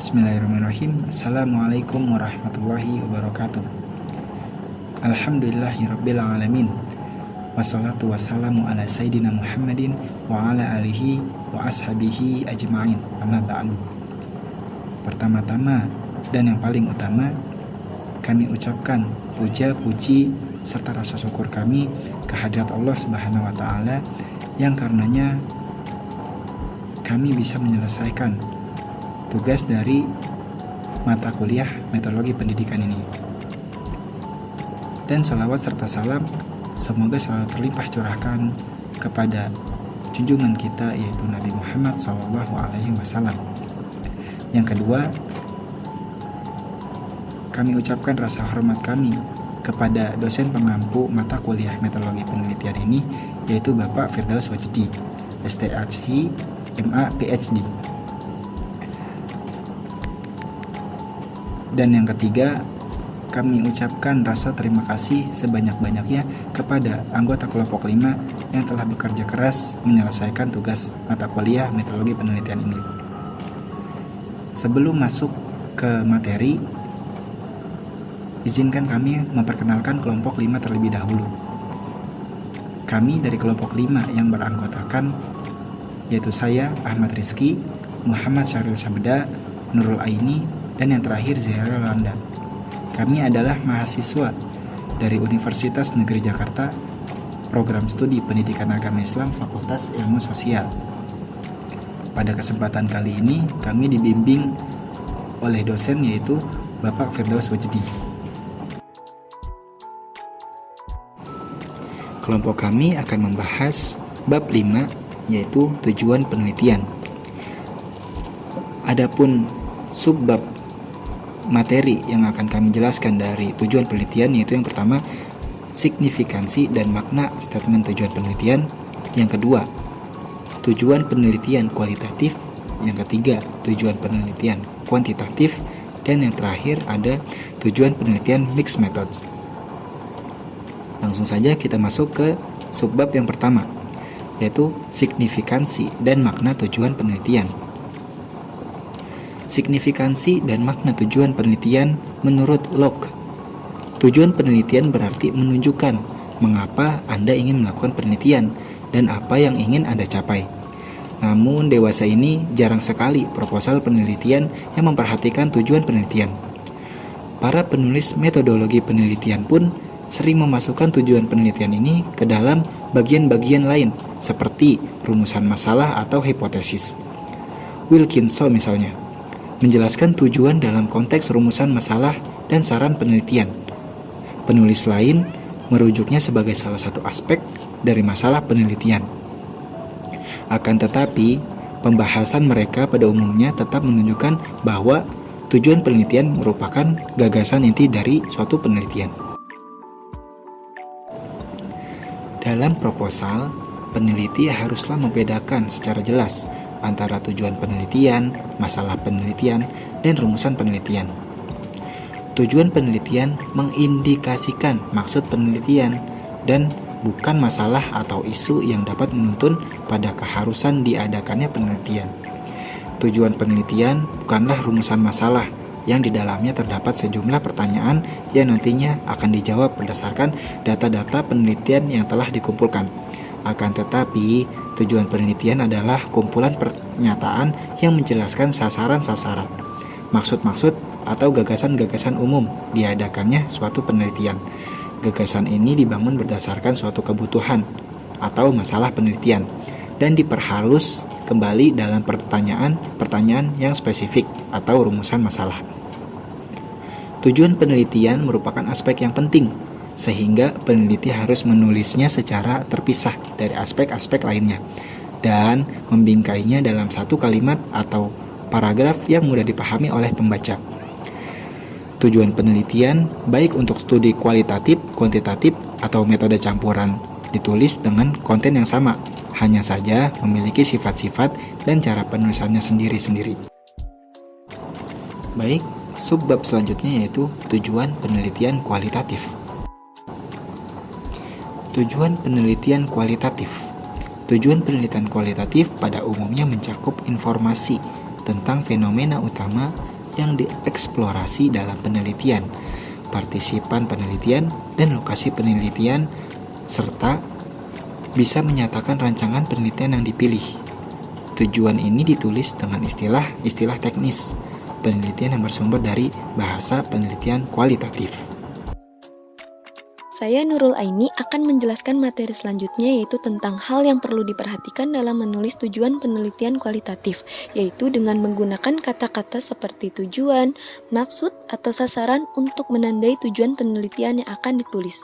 Bismillahirrahmanirrahim. Assalamualaikum warahmatullahi wabarakatuh. Alhamdulillahirabbil alamin. Wassalatu wassalamu ala sayyidina Muhammadin wa ala alihi wa ashabihi ajma'in. Amma ba'du. Pertama-tama dan yang paling utama, kami ucapkan puja, puji serta rasa syukur kami kehadirat Allah Subhanahu wa taala yang karenanya kami bisa menyelesaikan tugas dari mata kuliah metodologi pendidikan ini. Dan salawat serta salam semoga selalu terlimpah curahkan kepada junjungan kita, yaitu Nabi Muhammad SAW. Yang kedua, kami ucapkan rasa hormat kami kepada dosen pengampu mata kuliah metodologi penelitian ini, yaitu Bapak Firdaus Wajdi, STHI, MA, PhD. Dan yang ketiga, kami ucapkan rasa terima kasih sebanyak-banyaknya kepada anggota kelompok 5 yang telah bekerja keras menyelesaikan tugas mata kuliah metodologi penelitian ini. Sebelum masuk ke materi, izinkan kami memperkenalkan kelompok 5 terlebih dahulu. Kami dari kelompok 5 yang beranggotakan yaitu saya, Ahmad Rizky, Muhammad Syahril Sabda, Nurul Aini, dan yang terakhir Zahra Landa. Kami adalah mahasiswa dari Universitas Negeri Jakarta, Program Studi Pendidikan Agama Islam, Fakultas Ilmu Sosial. Pada kesempatan kali ini, kami dibimbing oleh dosen yaitu Bapak Firdaus Wajdi. Kelompok kami akan membahas bab 5, yaitu tujuan penelitian. Adapun subbab materi yang akan kami jelaskan dari tujuan penelitian, yaitu yang pertama, signifikansi dan makna statement tujuan penelitian. Yang kedua, tujuan penelitian kualitatif. Yang ketiga, tujuan penelitian kuantitatif. Dan yang terakhir ada tujuan penelitian mixed methods. Langsung saja kita masuk ke subbab yang pertama, yaitu signifikansi dan makna tujuan penelitian. Signifikansi dan makna tujuan penelitian menurut Locke. Tujuan penelitian berarti menunjukkan mengapa Anda ingin melakukan penelitian dan apa yang ingin Anda capai. Namun dewasa ini jarang sekali proposal penelitian yang memperhatikan tujuan penelitian. Para penulis metodologi penelitian pun sering memasukkan tujuan penelitian ini ke dalam bagian-bagian lain seperti rumusan masalah atau hipotesis. Wilkinson misalnya menjelaskan tujuan dalam konteks rumusan masalah dan saran penelitian. Penulis lain merujuknya sebagai salah satu aspek dari masalah penelitian. Akan tetapi, pembahasan mereka pada umumnya tetap menunjukkan bahwa tujuan penelitian merupakan gagasan inti dari suatu penelitian. Dalam proposal, peneliti haruslah membedakan secara jelas antara tujuan penelitian, masalah penelitian, dan rumusan penelitian. Tujuan penelitian mengindikasikan maksud penelitian dan bukan masalah atau isu yang dapat menuntun pada keharusan diadakannya penelitian. Tujuan penelitian bukanlah rumusan masalah yang di dalamnya terdapat sejumlah pertanyaan yang nantinya akan dijawab berdasarkan data-data penelitian yang telah dikumpulkan. Akan tetapi, tujuan penelitian adalah kumpulan pernyataan yang menjelaskan sasaran-sasaran, maksud-maksud, atau gagasan-gagasan umum diadakannya suatu penelitian. Gagasan ini dibangun berdasarkan suatu kebutuhan atau masalah penelitian dan diperhalus kembali dalam pertanyaan-pertanyaan yang spesifik atau rumusan masalah. Tujuan penelitian merupakan aspek yang penting, sehingga peneliti harus menulisnya secara terpisah dari aspek-aspek lainnya dan membingkainya dalam satu kalimat atau paragraf yang mudah dipahami oleh pembaca. Tujuan penelitian baik untuk studi kualitatif, kuantitatif, atau metode campuran ditulis dengan konten yang sama, hanya saja memiliki sifat-sifat dan cara penulisannya sendiri-sendiri. Baik, subbab selanjutnya yaitu tujuan penelitian kualitatif. Tujuan penelitian kualitatif. Tujuan penelitian kualitatif pada umumnya mencakup informasi tentang fenomena utama yang dieksplorasi dalam penelitian, partisipan penelitian, dan lokasi penelitian, serta bisa menyatakan rancangan penelitian yang dipilih. Tujuan ini ditulis dengan istilah-istilah teknis penelitian yang bersumber dari bahasa penelitian kualitatif. Saya Nurul Aini akan menjelaskan materi selanjutnya, yaitu tentang hal yang perlu diperhatikan dalam menulis tujuan penelitian kualitatif, yaitu dengan menggunakan kata-kata seperti tujuan, maksud, atau sasaran untuk menandai tujuan penelitian yang akan ditulis.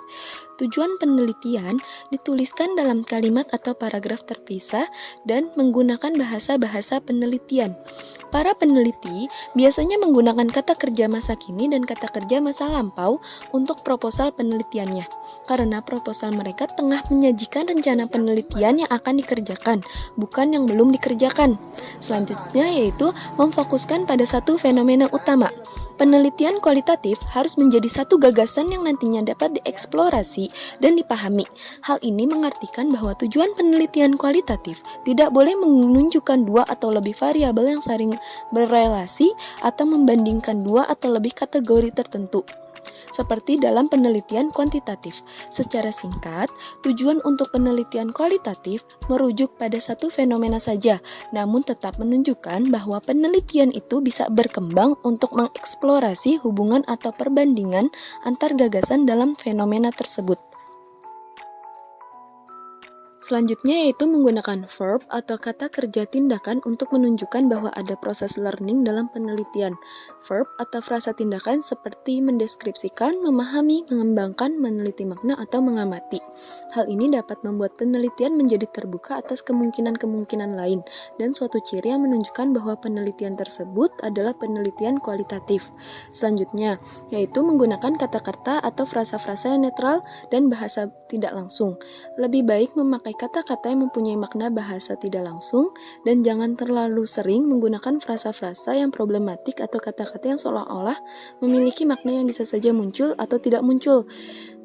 Tujuan penelitian dituliskan dalam kalimat atau paragraf terpisah dan menggunakan bahasa-bahasa penelitian. Para peneliti biasanya menggunakan kata kerja masa kini dan kata kerja masa lampau untuk proposal penelitiannya, karena proposal mereka tengah menyajikan rencana penelitian yang akan dikerjakan, bukan yang belum dikerjakan. Selanjutnya yaitu memfokuskan pada satu fenomena utama. Penelitian kualitatif harus menjadi satu gagasan yang nantinya dapat dieksplorasi dan dipahami. Hal ini mengartikan bahwa tujuan penelitian kualitatif tidak boleh menunjukkan dua atau lebih variabel yang saling berrelasi atau membandingkan dua atau lebih kategori tertentu, seperti dalam penelitian kuantitatif. Secara singkat, tujuan untuk penelitian kualitatif merujuk pada satu fenomena saja, namun tetap menunjukkan bahwa penelitian itu bisa berkembang untuk mengeksplorasi hubungan atau perbandingan antar gagasan dalam fenomena tersebut. Selanjutnya yaitu menggunakan verb atau kata kerja tindakan untuk menunjukkan bahwa ada proses learning dalam penelitian. Verb atau frasa tindakan seperti mendeskripsikan, memahami, mengembangkan, meneliti makna, atau mengamati. Hal ini dapat membuat penelitian menjadi terbuka atas kemungkinan-kemungkinan lain dan suatu ciri yang menunjukkan bahwa penelitian tersebut adalah penelitian kualitatif. Selanjutnya yaitu menggunakan kata-kata atau frasa-frasa yang netral dan bahasa tidak langsung. Lebih baik memakai kata-kata yang mempunyai makna bahasa tidak langsung dan jangan terlalu sering menggunakan frasa-frasa yang problematik atau kata-kata yang seolah-olah memiliki makna yang bisa saja muncul atau tidak muncul.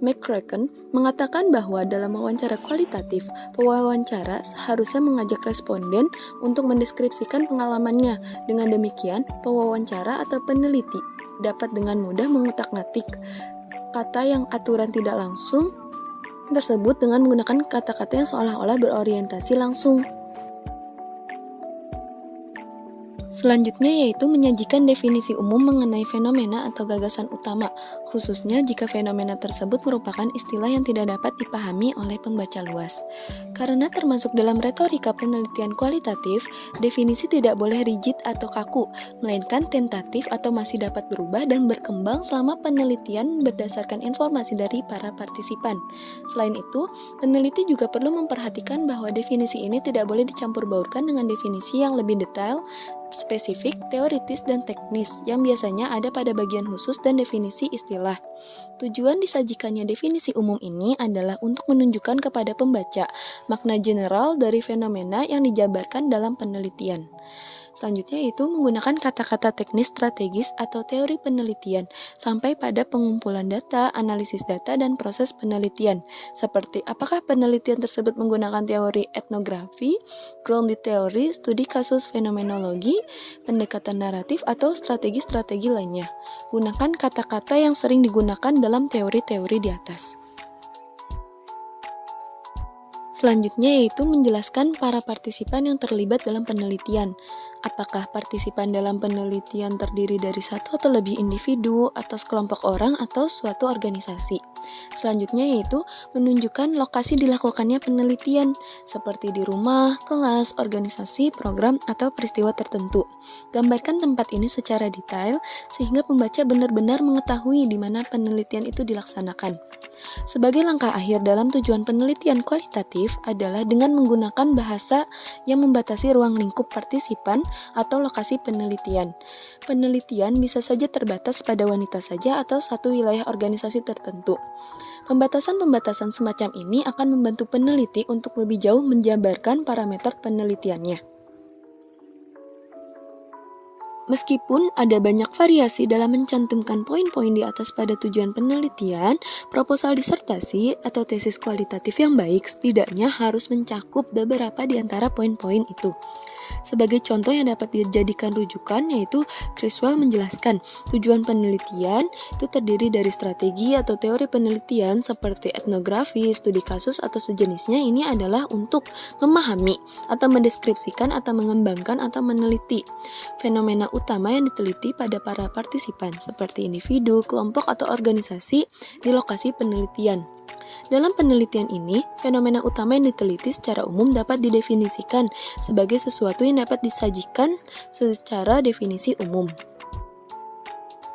McCracken mengatakan bahwa dalam wawancara kualitatif, pewawancara seharusnya mengajak responden untuk mendeskripsikan pengalamannya. Dengan demikian, pewawancara atau peneliti dapat dengan mudah mengutak-ngatik kata yang aturan tidak langsung tersebut dengan menggunakan kata-kata yang seolah-olah berorientasi langsung. Selanjutnya yaitu menyajikan definisi umum mengenai fenomena atau gagasan utama, khususnya jika fenomena tersebut merupakan istilah yang tidak dapat dipahami oleh pembaca luas. Karena termasuk dalam retorika penelitian kualitatif, definisi tidak boleh rigid atau kaku, melainkan tentatif atau masih dapat berubah dan berkembang selama penelitian berdasarkan informasi dari para partisipan. Selain itu, peneliti juga perlu memperhatikan bahwa definisi ini tidak boleh dicampur baurkan dengan definisi yang lebih detail, spesifik, teoritis, dan teknis yang biasanya ada pada bagian khusus dan definisi istilah. Tujuan disajikannya definisi umum ini adalah untuk menunjukkan kepada pembaca makna general dari fenomena yang dijabarkan dalam penelitian. Selanjutnya yaitu menggunakan kata-kata teknis strategis atau teori penelitian sampai pada pengumpulan data, analisis data, dan proses penelitian. Seperti apakah penelitian tersebut menggunakan teori etnografi, grounded theory, studi kasus fenomenologi, pendekatan naratif, atau strategi-strategi lainnya. Gunakan kata-kata yang sering digunakan dalam teori-teori di atas. Selanjutnya yaitu menjelaskan para partisipan yang terlibat dalam penelitian. Apakah partisipan dalam penelitian terdiri dari satu atau lebih individu, atau sekelompok orang, atau suatu organisasi. Selanjutnya yaitu menunjukkan lokasi dilakukannya penelitian, seperti di rumah, kelas, organisasi, program, atau peristiwa tertentu. Gambarkan tempat ini secara detail, sehingga pembaca benar-benar mengetahui di mana penelitian itu dilaksanakan. Sebagai langkah akhir dalam tujuan penelitian kualitatif adalah dengan menggunakan bahasa yang membatasi ruang lingkup partisipan atau lokasi penelitian. Penelitian bisa saja terbatas pada wanita saja atau satu wilayah organisasi tertentu. Pembatasan-pembatasan semacam ini akan membantu peneliti untuk lebih jauh menjabarkan parameter penelitiannya. Meskipun ada banyak variasi dalam mencantumkan poin-poin di atas pada tujuan penelitian, proposal disertasi atau tesis kualitatif yang baik setidaknya harus mencakup beberapa di antara poin-poin itu. Sebagai contoh yang dapat dijadikan rujukan yaitu Criswell menjelaskan tujuan penelitian itu terdiri dari strategi atau teori penelitian seperti etnografi, studi kasus atau sejenisnya. Ini adalah untuk memahami atau mendeskripsikan atau mengembangkan atau meneliti fenomena utama yang diteliti pada para partisipan seperti individu, kelompok atau organisasi di lokasi penelitian. Dalam penelitian ini, fenomena utama yang diteliti secara umum dapat didefinisikan sebagai sesuatu yang dapat disajikan secara definisi umum.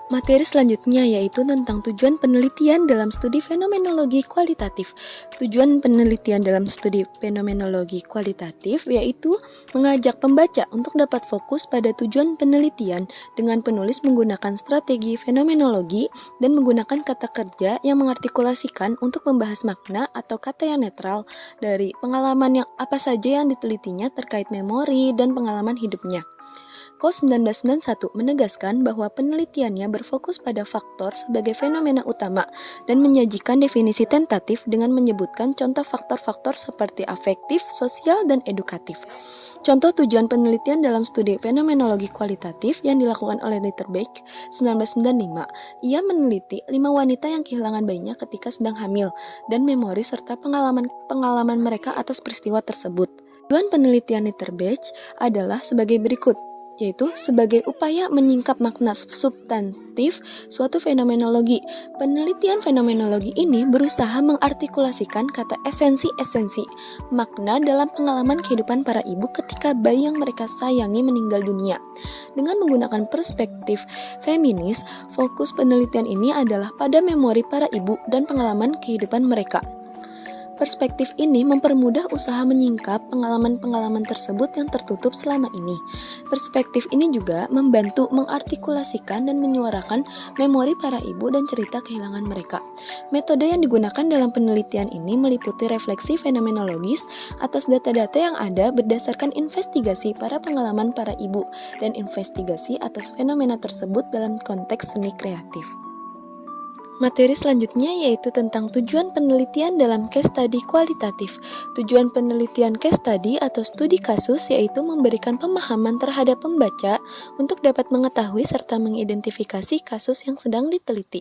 Materi selanjutnya yaitu tentang tujuan penelitian dalam studi fenomenologi kualitatif. Tujuan penelitian dalam studi fenomenologi kualitatif yaitu mengajak pembaca untuk dapat fokus pada tujuan penelitian dengan penulis menggunakan strategi fenomenologi dan menggunakan kata kerja yang mengartikulasikan untuk membahas makna atau kata yang netral dari pengalaman yang apa saja yang ditelitinya terkait memori dan pengalaman hidupnya. Kos 1991 menegaskan bahwa penelitiannya berfokus pada faktor sebagai fenomena utama dan menyajikan definisi tentatif dengan menyebutkan contoh faktor-faktor seperti afektif, sosial, dan edukatif. Contoh tujuan penelitian dalam studi fenomenologi kualitatif yang dilakukan oleh Litterbeck 1995. Ia meneliti 5 wanita yang kehilangan bayinya ketika sedang hamil dan memori serta pengalaman mereka atas peristiwa tersebut. Tujuan penelitian Litterbeck adalah sebagai berikut, yaitu sebagai upaya menyingkap makna substantif suatu fenomenologi. Penelitian fenomenologi ini berusaha mengartikulasikan kata esensi-esensi makna dalam pengalaman kehidupan para ibu ketika bayi yang mereka sayangi meninggal dunia. Dengan menggunakan perspektif feminis, fokus penelitian ini adalah pada memori para ibu dan pengalaman kehidupan mereka. Perspektif ini mempermudah usaha menyingkap pengalaman-pengalaman tersebut yang tertutup selama ini. Perspektif ini juga membantu mengartikulasikan dan menyuarakan memori para ibu dan cerita kehilangan mereka. Metode yang digunakan dalam penelitian ini meliputi refleksi fenomenologis atas data-data yang ada berdasarkan investigasi para pengalaman para ibu dan investigasi atas fenomena tersebut dalam konteks seni kreatif. Materi selanjutnya yaitu tentang tujuan penelitian dalam case study kualitatif. Tujuan penelitian case study atau studi kasus yaitu memberikan pemahaman terhadap pembaca untuk dapat mengetahui serta mengidentifikasi kasus yang sedang diteliti.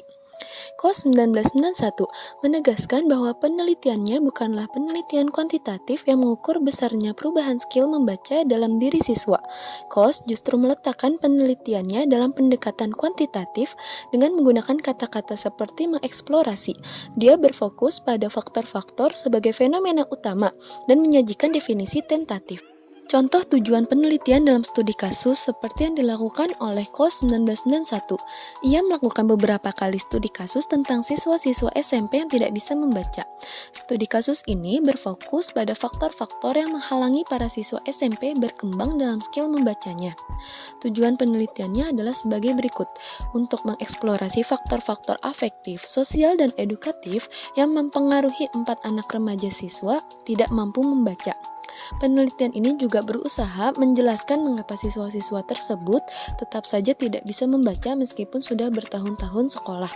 Kos 1991 menegaskan bahwa penelitiannya bukanlah penelitian kuantitatif yang mengukur besarnya perubahan skill membaca dalam diri siswa. Kos justru meletakkan penelitiannya dalam pendekatan kuantitatif dengan menggunakan kata-kata seperti mengeksplorasi. Dia berfokus pada faktor-faktor sebagai fenomena utama dan menyajikan definisi tentatif. Contoh tujuan penelitian dalam studi kasus seperti yang dilakukan oleh Kos 1991. Ia melakukan beberapa kali studi kasus tentang siswa-siswa SMP yang tidak bisa membaca. Studi kasus ini berfokus pada faktor-faktor yang menghalangi para siswa SMP berkembang dalam skill membacanya. Tujuan penelitiannya adalah sebagai berikut, untuk mengeksplorasi faktor-faktor afektif, sosial, dan edukatif yang mempengaruhi 4 anak remaja siswa tidak mampu membaca. Penelitian ini juga berusaha menjelaskan mengapa siswa-siswa tersebut tetap saja tidak bisa membaca meskipun sudah bertahun-tahun sekolah.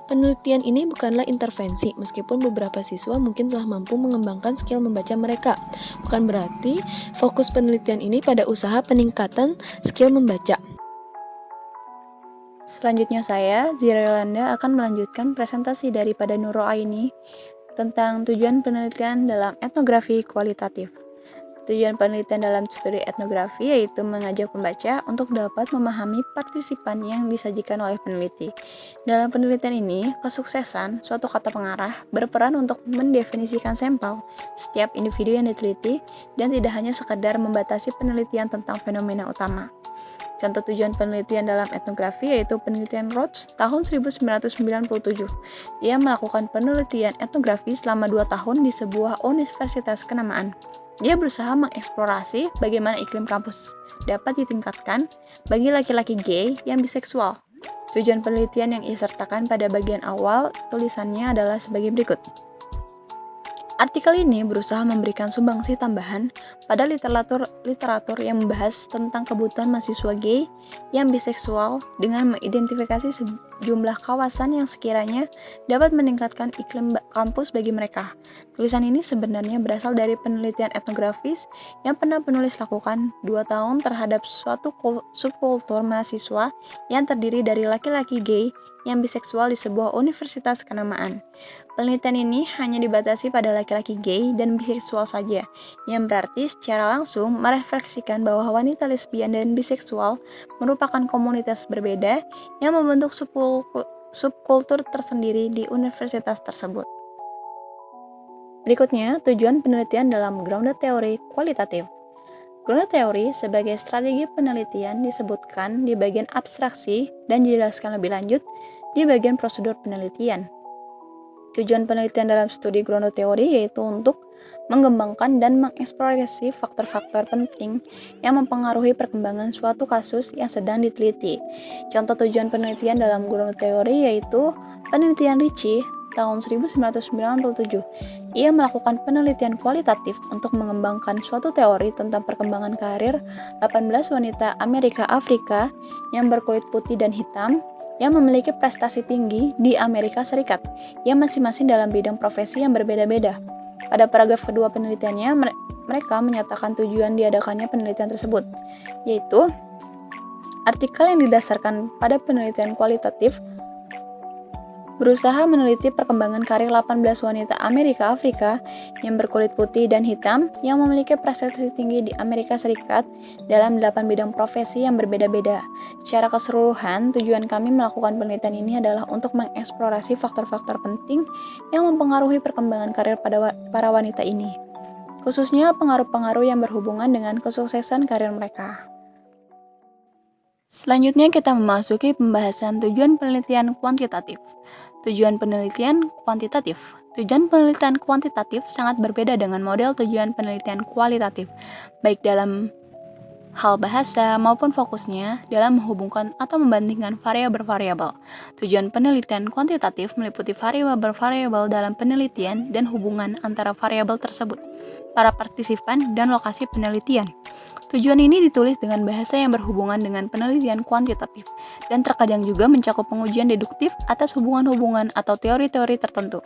Penelitian ini bukanlah intervensi, meskipun beberapa siswa mungkin telah mampu mengembangkan skill membaca mereka. Bukan berarti fokus penelitian ini pada usaha peningkatan skill membaca. Selanjutnya saya, Zirelanda, akan melanjutkan presentasi daripada Nurul Aini tentang tujuan penelitian dalam etnografi kualitatif. Tujuan penelitian dalam studi etnografi yaitu mengajak pembaca untuk dapat memahami partisipan yang disajikan oleh peneliti. Dalam penelitian ini, kesuksesan suatu kata pengarah berperan untuk mendefinisikan sampel setiap individu yang diteliti dan tidak hanya sekadar membatasi penelitian tentang fenomena utama. Contoh tujuan penelitian dalam etnografi yaitu penelitian Roach tahun 1997. Ia melakukan penelitian etnografi selama 2 tahun di sebuah universitas kenamaan. Dia berusaha mengeksplorasi bagaimana iklim kampus dapat ditingkatkan bagi laki-laki gay yang biseksual. Tujuan penelitian yang ia sertakan pada bagian awal tulisannya adalah sebagai berikut. Artikel ini berusaha memberikan sumbangsi tambahan pada literatur yang membahas tentang kebutuhan mahasiswa gay yang biseksual dengan mengidentifikasi sejumlah kawasan yang sekiranya dapat meningkatkan iklim kampus bagi mereka. Tulisan ini sebenarnya berasal dari penelitian etnografis yang pernah penulis lakukan 2 tahun terhadap suatu subkultur mahasiswa yang terdiri dari laki-laki gay yang biseksual di sebuah universitas kenamaan. Penelitian ini hanya dibatasi pada laki-laki gay dan biseksual saja, yang berarti secara langsung merefleksikan bahwa wanita lesbian dan biseksual merupakan komunitas berbeda yang membentuk subkultur tersendiri di universitas tersebut. Berikutnya, tujuan penelitian dalam grounded teori kualitatif. Grounded teori sebagai strategi penelitian disebutkan di bagian abstraksi dan dijelaskan lebih lanjut di bagian prosedur penelitian. Tujuan penelitian dalam studi grounded teori yaitu untuk mengembangkan dan mengeksplorasi faktor-faktor penting yang mempengaruhi perkembangan suatu kasus yang sedang diteliti. Contoh tujuan penelitian dalam grounded teori yaitu penelitian Ricci tahun 1997. Ia melakukan penelitian kualitatif untuk mengembangkan suatu teori tentang perkembangan karir 18 wanita Amerika Afrika yang berkulit putih dan hitam yang memiliki prestasi tinggi di Amerika Serikat, yang masing-masing dalam bidang profesi yang berbeda-beda. Pada paragraf kedua penelitiannya, mereka menyatakan tujuan diadakannya penelitian tersebut, yaitu artikel yang didasarkan pada penelitian kualitatif berusaha meneliti perkembangan karir 18 wanita Amerika Afrika yang berkulit putih dan hitam yang memiliki prestasi tinggi di Amerika Serikat dalam 8 bidang profesi yang berbeda-beda. Secara keseluruhan, tujuan kami melakukan penelitian ini adalah untuk mengeksplorasi faktor-faktor penting yang mempengaruhi perkembangan karir pada para wanita ini, khususnya pengaruh-pengaruh yang berhubungan dengan kesuksesan karir mereka. Selanjutnya kita memasuki pembahasan tujuan penelitian kuantitatif. Tujuan penelitian kuantitatif. Tujuan penelitian kuantitatif sangat berbeda dengan model tujuan penelitian kualitatif, baik dalam hal bahasa maupun fokusnya dalam menghubungkan atau membandingkan variabel-variabel. Tujuan penelitian kuantitatif meliputi variabel-variabel dalam penelitian dan hubungan antara variabel tersebut, para partisipan, dan lokasi penelitian. Tujuan ini ditulis dengan bahasa yang berhubungan dengan penelitian kuantitatif dan terkadang juga mencakup pengujian deduktif atas hubungan-hubungan atau teori-teori tertentu.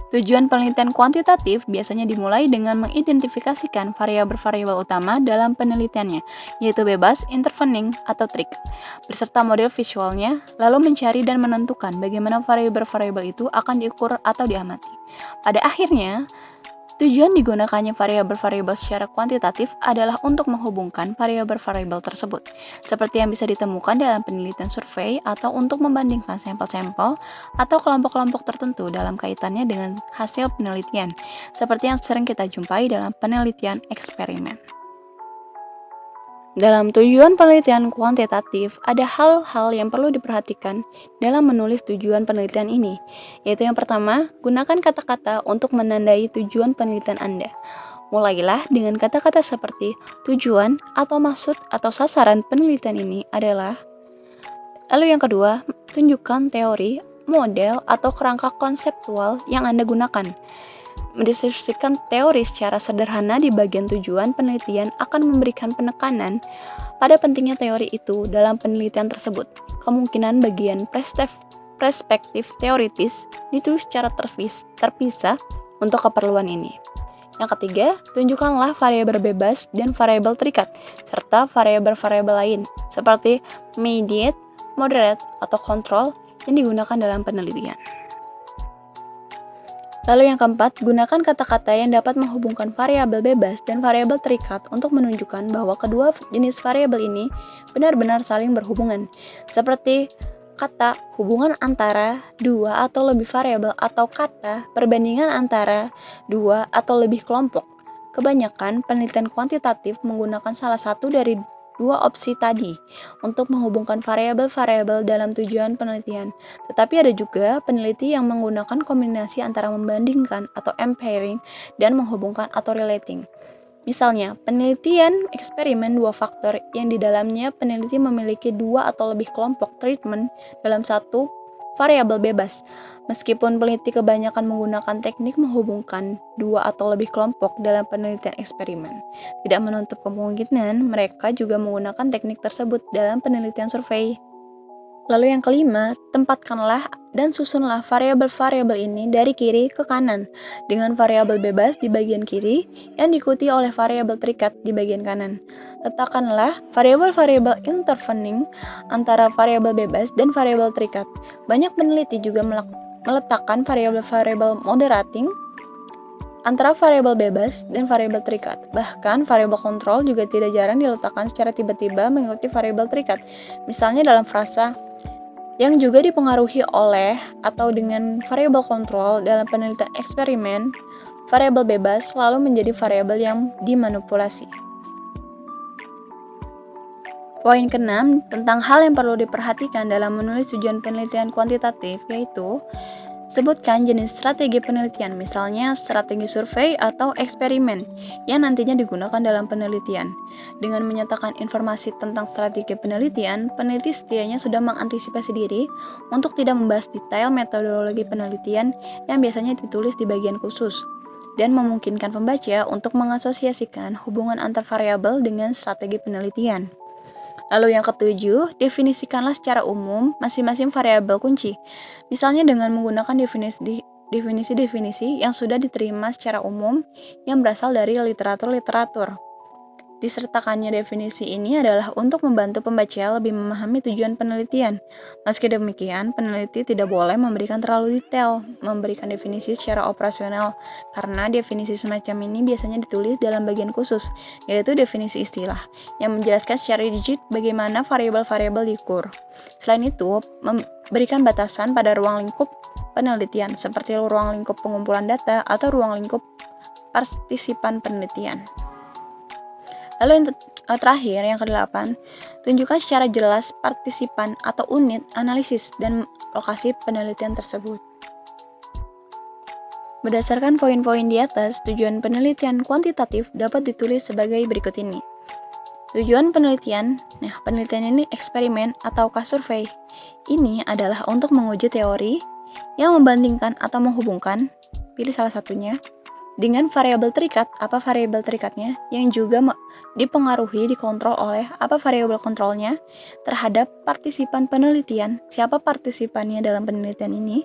Tujuan penelitian kuantitatif biasanya dimulai dengan mengidentifikasikan variabel-variabel utama dalam penelitiannya, yaitu bebas, intervening, atau trik, beserta model visualnya, lalu mencari dan menentukan bagaimana variabel-variabel itu akan diukur atau diamati. Pada akhirnya, tujuan digunakannya variabel-variabel secara kuantitatif adalah untuk menghubungkan variabel-variabel tersebut, seperti yang bisa ditemukan dalam penelitian survei atau untuk membandingkan sampel-sampel atau kelompok-kelompok tertentu dalam kaitannya dengan hasil penelitian, seperti yang sering kita jumpai dalam penelitian eksperimen. Dalam tujuan penelitian kuantitatif, ada hal-hal yang perlu diperhatikan dalam menulis tujuan penelitian ini, yaitu yang pertama, gunakan kata-kata untuk menandai tujuan penelitian Anda. Mulailah dengan kata-kata seperti tujuan atau maksud atau sasaran penelitian ini adalah. Lalu yang kedua, tunjukkan teori, model, atau kerangka konseptual yang Anda gunakan. Mendeskripsikan teori secara sederhana di bagian tujuan penelitian akan memberikan penekanan pada pentingnya teori itu dalam penelitian tersebut. Kemungkinan bagian perspektif teoritis ditulis secara terpisah untuk keperluan ini. Yang ketiga, tunjukkanlah variabel bebas dan variabel terikat, serta variabel-variabel lain, seperti mediate, moderate, atau control yang digunakan dalam penelitian. Lalu yang keempat, gunakan kata-kata yang dapat menghubungkan variabel bebas dan variabel terikat untuk menunjukkan bahwa kedua jenis variabel ini benar-benar saling berhubungan, seperti kata hubungan antara dua atau lebih variabel atau kata perbandingan antara dua atau lebih kelompok. Kebanyakan penelitian kuantitatif menggunakan salah satu dari dua opsi tadi untuk menghubungkan variabel-variabel dalam tujuan penelitian. Tetapi ada juga peneliti yang menggunakan kombinasi antara membandingkan atau comparing dan menghubungkan atau relating. Misalnya, penelitian eksperimen dua faktor yang di dalamnya peneliti memiliki dua atau lebih kelompok treatment dalam satu variabel bebas. Meskipun peneliti kebanyakan menggunakan teknik menghubungkan dua atau lebih kelompok dalam penelitian eksperimen, tidak menutup kemungkinan mereka juga menggunakan teknik tersebut dalam penelitian survei. Lalu yang kelima, tempatkanlah dan susunlah variabel-variabel ini dari kiri ke kanan, dengan variabel bebas di bagian kiri yang diikuti oleh variabel terikat di bagian kanan. Letakkanlah variabel-variabel intervening antara variabel bebas dan variabel terikat. Banyak peneliti juga meletakkan variabel-variabel moderating antara variabel bebas dan variabel terikat. Bahkan variabel kontrol juga tidak jarang diletakkan secara tiba-tiba mengikuti variabel terikat. Misalnya dalam frasa yang juga dipengaruhi oleh atau dengan variabel kontrol dalam penelitian eksperimen, variabel bebas selalu menjadi variabel yang dimanipulasi. Poin keenam tentang hal yang perlu diperhatikan dalam menulis tujuan penelitian kuantitatif yaitu sebutkan jenis strategi penelitian, misalnya strategi survei atau eksperimen yang nantinya digunakan dalam penelitian. Dengan menyatakan informasi tentang strategi penelitian, peneliti setidaknya sudah mengantisipasi diri untuk tidak membahas detail metodologi penelitian yang biasanya ditulis di bagian khusus, dan memungkinkan pembaca untuk mengasosiasikan hubungan antar variabel dengan strategi penelitian. Lalu yang ketujuh, definisikanlah secara umum masing-masing variabel kunci, misalnya dengan menggunakan definisi-definisi yang sudah diterima secara umum yang berasal dari literatur-literatur. Disertakannya definisi ini adalah untuk membantu pembaca lebih memahami tujuan penelitian. Meski demikian, peneliti tidak boleh memberikan terlalu detail, memberikan definisi secara operasional, karena definisi semacam ini biasanya ditulis dalam bagian khusus, yaitu definisi istilah, yang menjelaskan secara rigid bagaimana variabel-variabel diukur. Selain itu, memberikan batasan pada ruang lingkup penelitian, seperti ruang lingkup pengumpulan data atau ruang lingkup partisipan penelitian. Lalu yang terakhir, yang ke-8, tunjukkan secara jelas partisipan atau unit analisis dan lokasi penelitian tersebut. Berdasarkan poin-poin di atas, tujuan penelitian kuantitatif dapat ditulis sebagai berikut ini. Tujuan penelitian, penelitian ini eksperimen ataukah survei. Ini adalah untuk menguji teori yang membandingkan atau menghubungkan, pilih salah satunya, dengan variabel terikat, apa variabel terikatnya, yang juga dipengaruhi, dikontrol oleh apa variabel kontrolnya terhadap partisipan penelitian, siapa partisipannya dalam penelitian ini,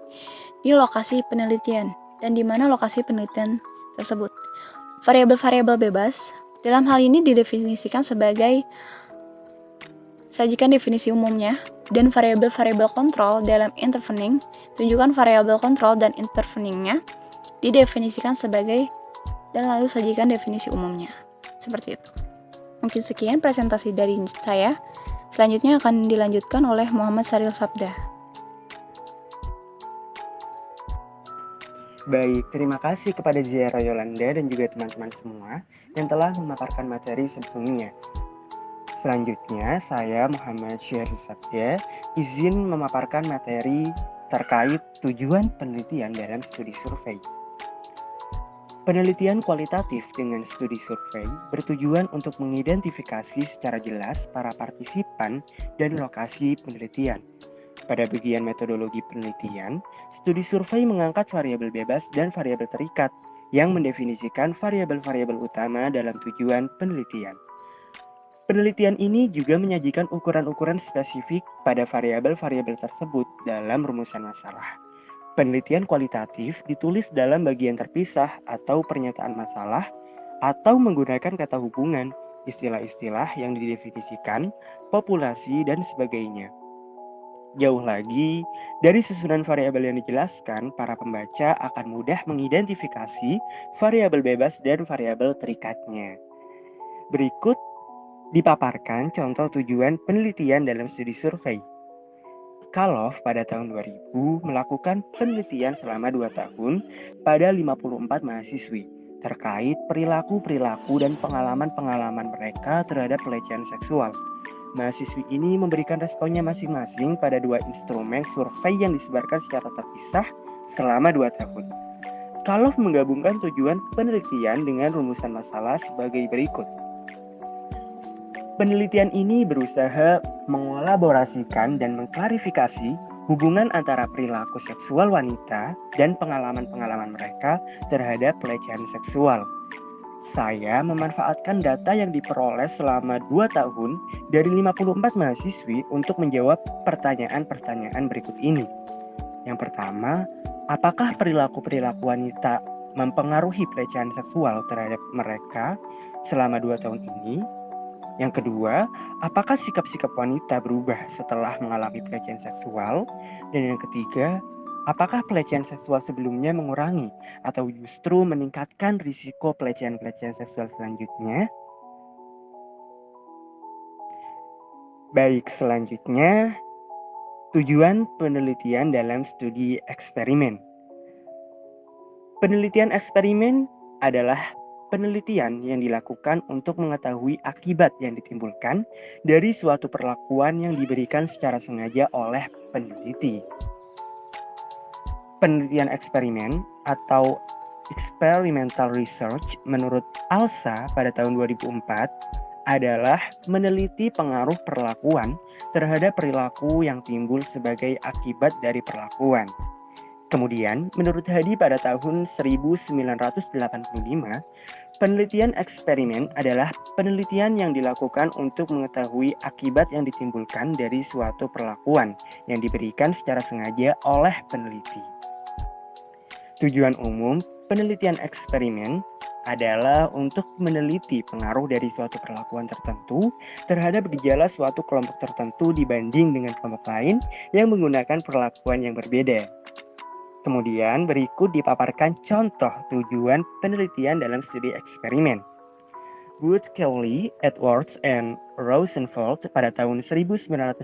di lokasi penelitian, dan di mana lokasi penelitian tersebut. Variabel-variabel bebas, dalam hal ini didefinisikan sebagai, sajikan definisi umumnya, dan variabel-variabel kontrol dalam intervening, tunjukkan variabel kontrol dan interveningnya, didefinisikan sebagai, dan lalu sajikan definisi umumnya. Seperti itu. Mungkin sekian presentasi dari saya. Selanjutnya akan dilanjutkan oleh Muhammad Saril Sabda. Baik, terima kasih kepada Ziara Yolanda dan juga teman-teman semua yang telah memaparkan materi sebelumnya. Selanjutnya, saya Muhammad Syaril Sabda izin memaparkan materi terkait tujuan penelitian dalam studi survei. Penelitian kualitatif dengan studi survei bertujuan untuk mengidentifikasi secara jelas para partisipan dan lokasi penelitian. Pada bagian metodologi penelitian, studi survei mengangkat variabel bebas dan variabel terikat yang mendefinisikan variabel-variabel utama dalam tujuan penelitian. Penelitian ini juga menyajikan ukuran-ukuran spesifik pada variabel-variabel tersebut dalam rumusan masalah. Penelitian kualitatif ditulis dalam bagian terpisah atau pernyataan masalah atau menggunakan kata hubungan, istilah-istilah yang didefinisikan, populasi, dan sebagainya. Jauh lagi, dari susunan variabel yang dijelaskan, para pembaca akan mudah mengidentifikasi variabel bebas dan variabel terikatnya. Berikut dipaparkan contoh tujuan penelitian dalam studi survei. Kalof pada tahun 2000 melakukan penelitian selama 2 tahun pada 54 mahasiswi terkait perilaku-perilaku dan pengalaman-pengalaman mereka terhadap pelecehan seksual. Mahasiswi ini memberikan responnya masing-masing pada 2 instrumen survei yang disebarkan secara terpisah selama 2 tahun. Kalof menggabungkan tujuan penelitian dengan rumusan masalah sebagai berikut. Penelitian ini berusaha mengolaborasikan dan mengklarifikasi hubungan antara perilaku seksual wanita dan pengalaman-pengalaman mereka terhadap pelecehan seksual. Saya memanfaatkan data yang diperoleh selama 2 tahun dari 54 mahasiswi untuk menjawab pertanyaan-pertanyaan berikut ini. Yang pertama, apakah perilaku-perilaku wanita mempengaruhi pelecehan seksual terhadap mereka selama 2 tahun ini? Yang kedua, apakah sikap-sikap wanita berubah setelah mengalami pelecehan seksual? Dan yang ketiga, apakah pelecehan seksual sebelumnya mengurangi atau justru meningkatkan risiko pelecehan-pelecehan seksual selanjutnya? Baik, selanjutnya tujuan penelitian dalam studi eksperimen. Penelitian eksperimen adalah penelitian yang dilakukan untuk mengetahui akibat yang ditimbulkan dari suatu perlakuan yang diberikan secara sengaja oleh peneliti. Penelitian eksperimen atau experimental research menurut ALSA pada tahun 2004 adalah meneliti pengaruh perlakuan terhadap perilaku yang timbul sebagai akibat dari perlakuan. Kemudian, menurut Hadi pada tahun 1985, penelitian eksperimen adalah penelitian yang dilakukan untuk mengetahui akibat yang ditimbulkan dari suatu perlakuan yang diberikan secara sengaja oleh peneliti. Tujuan umum penelitian eksperimen adalah untuk meneliti pengaruh dari suatu perlakuan tertentu terhadap gejala suatu kelompok tertentu dibanding dengan kelompok lain yang menggunakan perlakuan yang berbeda. Kemudian berikut dipaparkan contoh tujuan penelitian dalam studi eksperimen. Wood, Kelly, Edwards, and Rosenfeld pada tahun 1992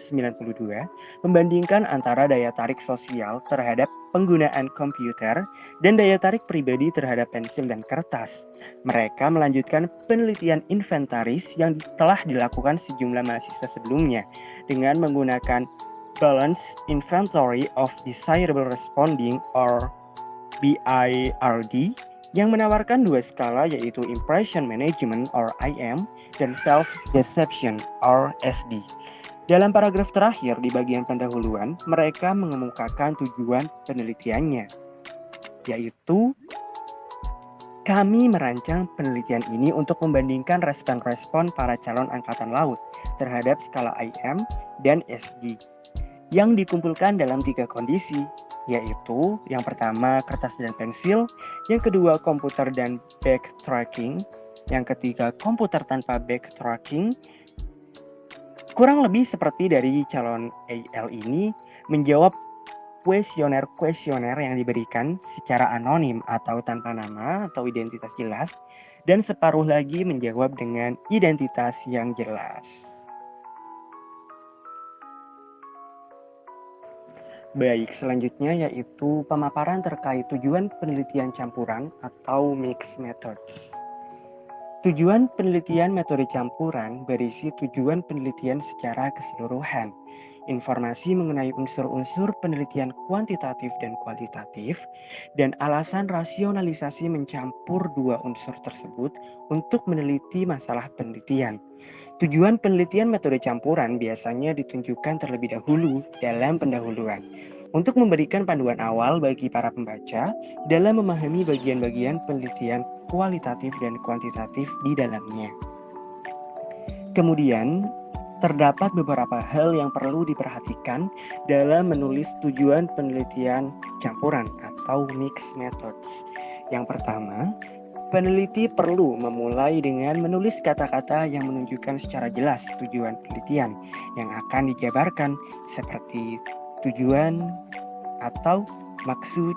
membandingkan antara daya tarik sosial terhadap penggunaan komputer dan daya tarik pribadi terhadap pensil dan kertas. Mereka melanjutkan penelitian inventaris yang telah dilakukan sejumlah mahasiswa sebelumnya dengan menggunakan Balanced Inventory of Desirable Responding or BIRD yang menawarkan 2 skala yaitu Impression Management or IM dan Self-Deception or SD. Dalam paragraf terakhir di bagian pendahuluan, mereka mengemukakan tujuan penelitiannya, yaitu kami merancang penelitian ini untuk membandingkan respon-respon para calon angkatan laut terhadap skala IM dan SD yang dikumpulkan dalam 3 kondisi, yaitu yang pertama kertas dan pensil, yang kedua komputer dan backtracking, yang ketiga komputer tanpa backtracking. Kurang lebih seperti dari calon AL ini menjawab kuesioner-kuesioner yang diberikan secara anonim atau tanpa nama atau identitas jelas, dan separuh lagi menjawab dengan identitas yang jelas. Baik, selanjutnya yaitu pemaparan terkait tujuan penelitian campuran atau mixed methods. Tujuan penelitian metode campuran berisi tujuan penelitian secara keseluruhan, informasi mengenai unsur-unsur penelitian kuantitatif dan kualitatif, dan alasan rasionalisasi mencampur 2 unsur tersebut untuk meneliti masalah penelitian. Tujuan penelitian metode campuran biasanya ditunjukkan terlebih dahulu dalam pendahuluan untuk memberikan panduan awal bagi para pembaca dalam memahami bagian-bagian penelitian kualitatif dan kuantitatif di dalamnya. Kemudian, terdapat beberapa hal yang perlu diperhatikan dalam menulis tujuan penelitian campuran atau mixed methods. Yang pertama, peneliti perlu memulai dengan menulis kata-kata yang menunjukkan secara jelas tujuan penelitian yang akan dijabarkan seperti tujuan atau maksud.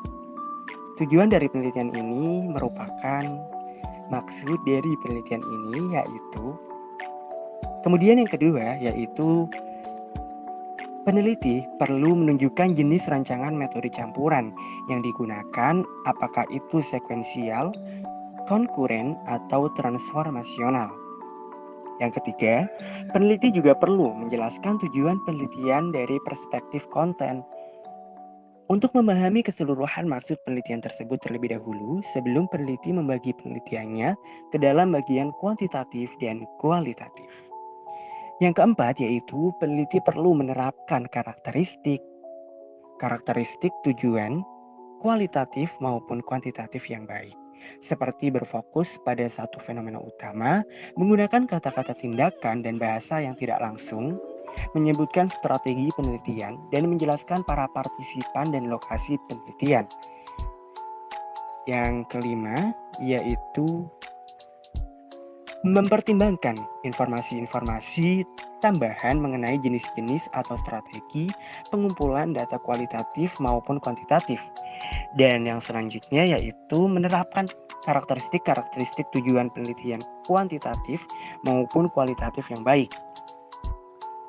Tujuan dari penelitian ini merupakan maksud dari penelitian ini yaitu. Kemudian yang kedua yaitu peneliti perlu menunjukkan jenis rancangan metode campuran yang digunakan, apakah itu sekuensial, konkuren, atau transformasional. Yang ketiga, peneliti juga perlu menjelaskan tujuan penelitian dari perspektif konten. Untuk memahami keseluruhan maksud penelitian tersebut terlebih dahulu, sebelum peneliti membagi penelitiannya ke dalam bagian kuantitatif dan kualitatif. Yang keempat yaitu peneliti perlu menerapkan karakteristik, karakteristik tujuan kualitatif maupun kuantitatif yang baik, seperti berfokus pada satu fenomena utama, menggunakan kata-kata tindakan dan bahasa yang tidak langsung, menyebutkan strategi penelitian, dan menjelaskan para partisipan dan lokasi penelitian. Yang kelima, yaitu mempertimbangkan informasi-informasi tambahan mengenai jenis-jenis atau strategi pengumpulan data kualitatif maupun kuantitatif. Dan yang selanjutnya yaitu menerapkan karakteristik-karakteristik tujuan penelitian kuantitatif maupun kualitatif yang baik.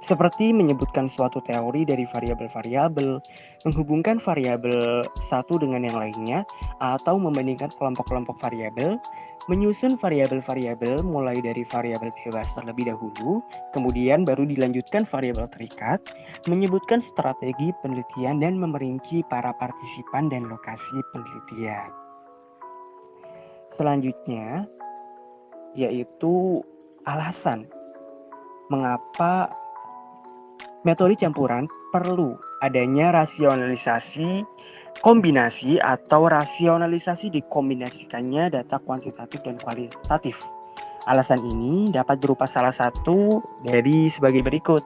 Seperti menyebutkan suatu teori dari variabel-variabel, menghubungkan variabel satu dengan yang lainnya, atau membandingkan kelompok-kelompok variabel, menyusun variabel-variabel mulai dari variabel bebas terlebih dahulu, kemudian baru dilanjutkan variabel terikat, menyebutkan strategi penelitian dan memerinci para partisipan dan lokasi penelitian. Selanjutnya, yaitu alasan mengapa metode campuran perlu adanya rasionalisasi kombinasi atau rasionalisasi dikombinasikannya data kuantitatif dan kualitatif. Alasan ini dapat berupa salah satu dari sebagai berikut.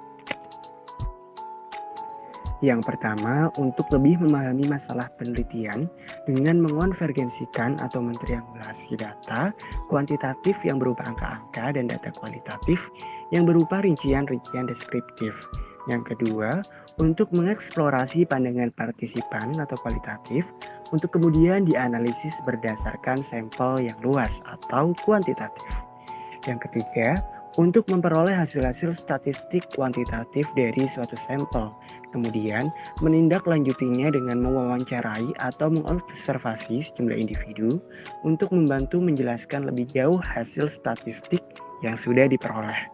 Yang pertama, untuk lebih memahami masalah penelitian dengan mengonvergensikan atau mentriangulasi data kuantitatif yang berupa angka-angka dan data kualitatif yang berupa rincian-rincian deskriptif. Yang kedua, untuk mengeksplorasi pandangan partisipan atau kualitatif untuk kemudian dianalisis berdasarkan sampel yang luas atau kuantitatif. Yang ketiga, untuk memperoleh hasil-hasil statistik kuantitatif dari suatu sampel, kemudian menindaklanjutinya dengan mewawancarai atau mengobservasi sejumlah individu untuk membantu menjelaskan lebih jauh hasil statistik yang sudah diperoleh.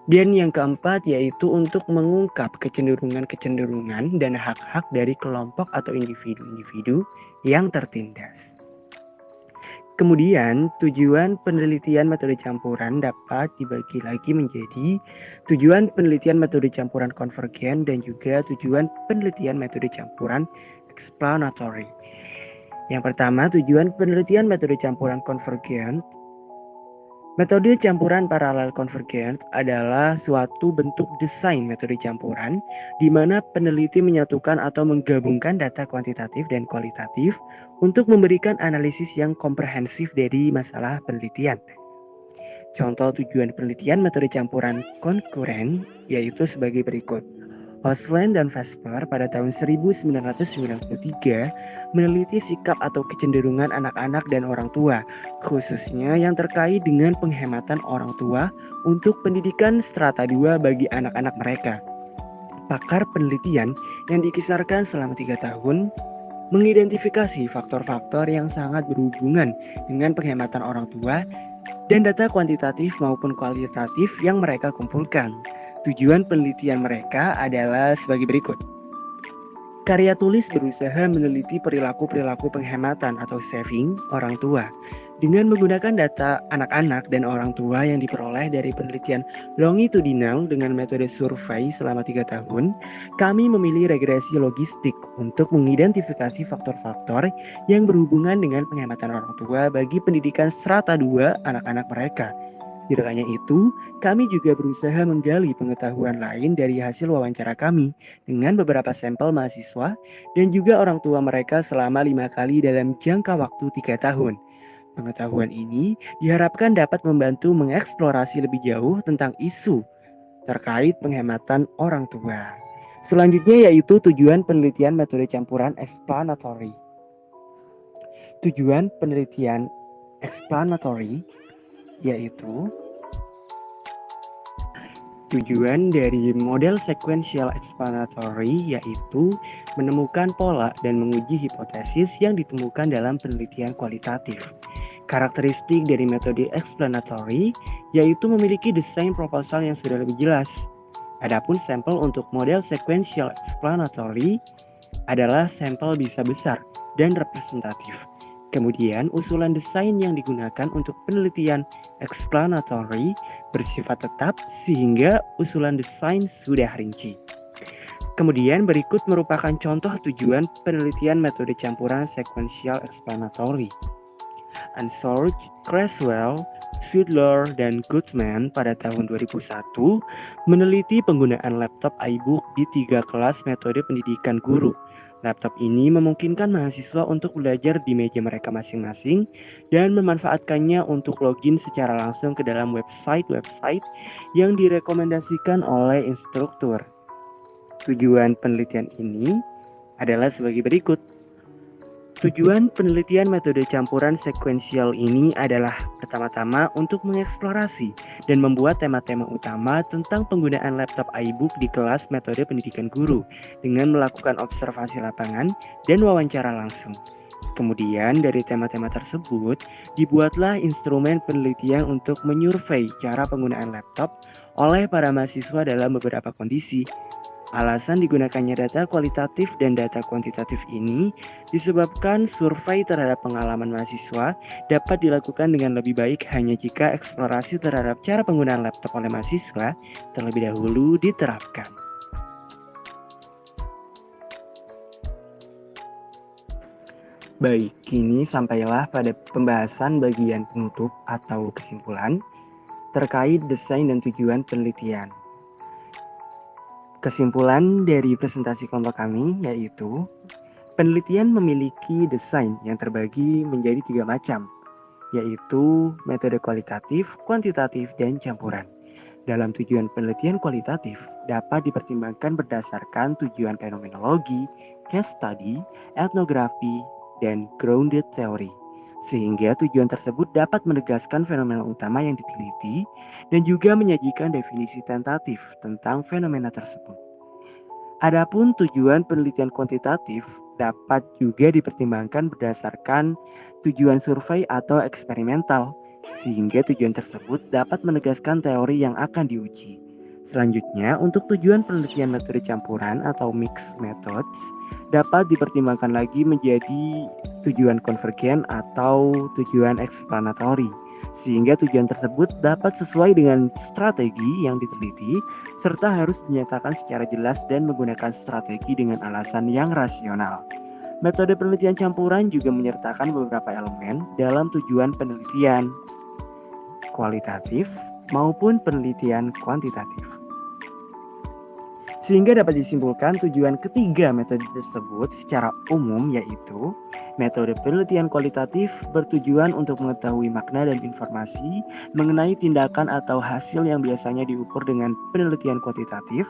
Dan yang keempat yaitu untuk mengungkap kecenderungan-kecenderungan dan hak-hak dari kelompok atau individu-individu yang tertindas. Kemudian, tujuan penelitian metode campuran dapat dibagi lagi menjadi tujuan penelitian metode campuran konvergen dan juga tujuan penelitian metode campuran explanatory. Yang pertama, tujuan penelitian metode campuran konvergen. Metode campuran paralel konvergen adalah suatu bentuk desain metode campuran di mana peneliti menyatukan atau menggabungkan data kuantitatif dan kualitatif untuk memberikan analisis yang komprehensif dari masalah penelitian. Contoh tujuan penelitian metode campuran konkuren yaitu sebagai berikut. Hoesland dan Vesper pada tahun 1993 meneliti sikap atau kecenderungan anak-anak dan orang tua, khususnya yang terkait dengan penghematan orang tua untuk pendidikan strata 2 bagi anak-anak mereka. Pakar penelitian yang dikisarkan selama 3 tahun mengidentifikasi faktor-faktor yang sangat berhubungan dengan penghematan orang tua dan data kuantitatif maupun kualitatif yang mereka kumpulkan. Tujuan penelitian mereka adalah sebagai berikut. Karya tulis berusaha meneliti perilaku-perilaku penghematan atau saving orang tua dengan menggunakan data anak-anak dan orang tua yang diperoleh dari penelitian longitudinal dengan metode survei selama 3 tahun. Kami memilih regresi logistik untuk mengidentifikasi faktor-faktor yang berhubungan dengan penghematan orang tua bagi pendidikan strata 2 anak-anak mereka. Tidak hanya itu, kami juga berusaha menggali pengetahuan lain dari hasil wawancara kami dengan beberapa sampel mahasiswa dan juga orang tua mereka selama 5 kali dalam jangka waktu 3 tahun. Pengetahuan ini diharapkan dapat membantu mengeksplorasi lebih jauh tentang isu terkait penghematan orang tua. Selanjutnya yaitu tujuan penelitian metode campuran explanatory. Tujuan penelitian explanatory yaitu tujuan dari model sequential explanatory yaitu menemukan pola dan menguji hipotesis yang ditemukan dalam penelitian kualitatif. Karakteristik dari metode explanatory yaitu memiliki desain proposal yang sudah lebih jelas. Adapun sampel untuk model sequential explanatory adalah sampel bisa besar dan representatif. Kemudian usulan desain yang digunakan untuk penelitian explanatory bersifat tetap sehingga usulan desain sudah rinci. Kemudian berikut merupakan contoh tujuan penelitian metode campuran sequential explanatory. Ansorge, Creswell, Fiedler, dan Goodman pada tahun 2001 meneliti penggunaan laptop iBook di 3 kelas metode pendidikan guru. Laptop ini memungkinkan mahasiswa untuk belajar di meja mereka masing-masing dan memanfaatkannya untuk login secara langsung ke dalam website-website yang direkomendasikan oleh instruktur. Tujuan penelitian ini adalah sebagai berikut. Tujuan penelitian metode campuran sekuensial ini adalah pertama-tama untuk mengeksplorasi dan membuat tema-tema utama tentang penggunaan laptop iBook di kelas metode pendidikan guru dengan melakukan observasi lapangan dan wawancara langsung. Kemudian dari tema-tema tersebut dibuatlah instrumen penelitian untuk menyurvei cara penggunaan laptop oleh para mahasiswa dalam beberapa kondisi. Alasan digunakannya data kualitatif dan data kuantitatif ini disebabkan survei terhadap pengalaman mahasiswa dapat dilakukan dengan lebih baik hanya jika eksplorasi terhadap cara penggunaan laptop oleh mahasiswa terlebih dahulu diterapkan. Baik, kini sampailah pada pembahasan bagian penutup atau kesimpulan terkait desain dan tujuan penelitian. Kesimpulan dari presentasi kelompok kami yaitu penelitian memiliki desain yang terbagi menjadi 3 macam, yaitu metode kualitatif, kuantitatif, dan campuran. Dalam tujuan penelitian kualitatif dapat dipertimbangkan berdasarkan tujuan fenomenologi, case study, etnografi, dan grounded theory. Sehingga tujuan tersebut dapat menegaskan fenomena utama yang diteliti dan juga menyajikan definisi tentatif tentang fenomena tersebut. Adapun tujuan penelitian kuantitatif dapat juga dipertimbangkan berdasarkan tujuan survei atau eksperimental, sehingga tujuan tersebut dapat menegaskan teori yang akan diuji. Selanjutnya, untuk tujuan penelitian metode campuran atau mixed methods dapat dipertimbangkan lagi menjadi tujuan konvergen atau tujuan explanatory, sehingga tujuan tersebut dapat sesuai dengan strategi yang diteliti serta harus dinyatakan secara jelas dan menggunakan strategi dengan alasan yang rasional. Metode penelitian campuran juga menyertakan beberapa elemen dalam tujuan penelitian kualitatif maupun penelitian kuantitatif. Sehingga dapat disimpulkan tujuan ketiga metode tersebut secara umum yaitu metode penelitian kualitatif bertujuan untuk mengetahui makna dan informasi mengenai tindakan atau hasil yang biasanya diukur dengan penelitian kuantitatif,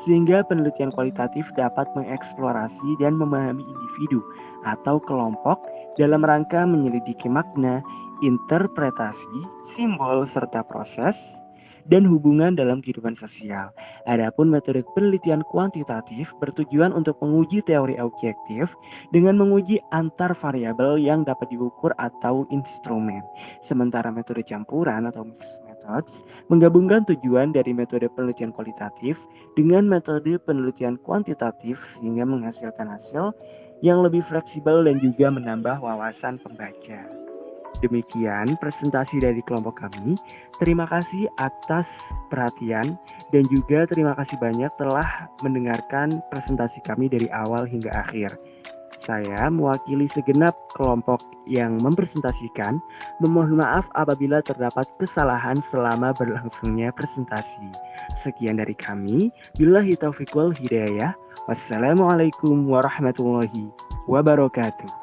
sehingga penelitian kualitatif dapat mengeksplorasi dan memahami individu atau kelompok dalam rangka menyelidiki makna, interpretasi, simbol, serta proses dan hubungan dalam kehidupan sosial. Adapun metode penelitian kuantitatif bertujuan untuk menguji teori objektif dengan menguji antar variabel yang dapat diukur atau instrumen. Sementara metode campuran atau mixed methods menggabungkan tujuan dari metode penelitian kualitatif dengan metode penelitian kuantitatif sehingga menghasilkan hasil yang lebih fleksibel dan juga menambah wawasan pembaca. Demikian presentasi dari kelompok kami. Terima kasih atas perhatian dan juga terima kasih banyak telah mendengarkan presentasi kami dari awal hingga akhir. Saya mewakili segenap kelompok yang mempresentasikan. Memohon maaf apabila terdapat kesalahan selama berlangsungnya presentasi. Sekian dari kami. Billahi taufiq wal hidayah. Wassalamualaikum warahmatullahi wabarakatuh.